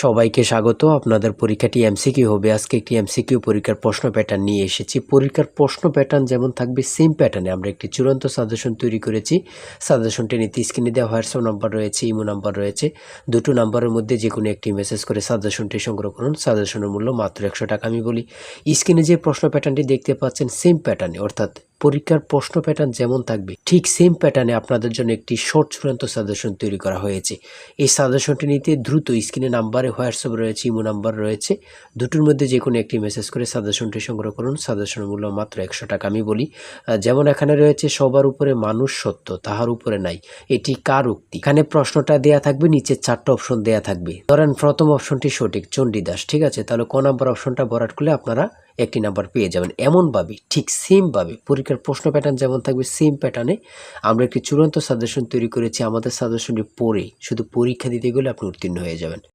সবাইকে স্বাগত। আপনাদের পরীক্ষাটি এমসিকিউ হবে। আজকে একটি এমসিকিউ পরীক্ষার প্রশ্ন প্যাটার্ন নিয়ে এসেছি। পরীক্ষার প্রশ্ন প্যাটার্ন যেমন থাকবে সেম প্যাটার্নে আমরা একটি চূড়ান্ত সাজেশন তৈরি করেছি। সাজেশনটি নিতে স্ক্রিনে দেওয়া হোয়াটসঅ্যাপ নাম্বার রয়েছে, ইমো নাম্বার রয়েছে। দুটো নাম্বারের মধ্যে যে কোনো একটি মেসেজ করে সাজেশনটি সংগ্রহ করুন। সাজেশনের মূল্য মাত্র 100 টাকা। আমি বলি, স্ক্রিনে যে প্রশ্ন প্যাটার্নটি দেখতে পাচ্ছেন সেম প্যাটার্নে, অর্থাৎ পরীক্ষার প্রশ্ন প্যাটার্ন যেমন থাকবে ঠিক সেম প্যাটার্নে আপনাদের জন্য একটি শর্ট চূড়ান্ত সাজেশন তৈরি করা হয়েছে। এই সাজেশনটি নিতে দ্রুত স্ক্রিনে নাম্বারে হোয়াটসঅ্যাপ রয়েছে, ইমো নাম্বার রয়েছে, দুটোর মধ্যে যে কোনো একটি মেসেজ করে সাজেশনটি সংগ্রহ করুন। সাজেশনের মূল্য মাত্র 100 টাকা। আমি বলি, যেমন এখানে রয়েছে সবার উপরে মানুষ সত্য, তাহার উপরে নাই, এটি কার উক্তি? এখানে প্রশ্নটা দেয়া থাকবে, নিচে 4টা অপশন দেয়া থাকবে। ধরেন প্রথম অপশনটি সঠিক, চণ্ডীদাস, ঠিক আছে, তাহলে ক নাম্বার অপশনটা ভরাট করলে আপনারা একটি নাম্বার পেয়ে যাবেন। এমনভাবে ঠিক সেমভাবে পরীক্ষার প্রশ্ন প্যাটার্ন যেমন থাকবে সেম প্যাটার্নে আমরা একটি চূড়ান্ত সাজেশন তৈরি করেছি। আমাদের সাজেশনটি পড়ে শুধু পরীক্ষা দিতে গেলে আপনি উত্তীর্ণ হয়ে যাবেন।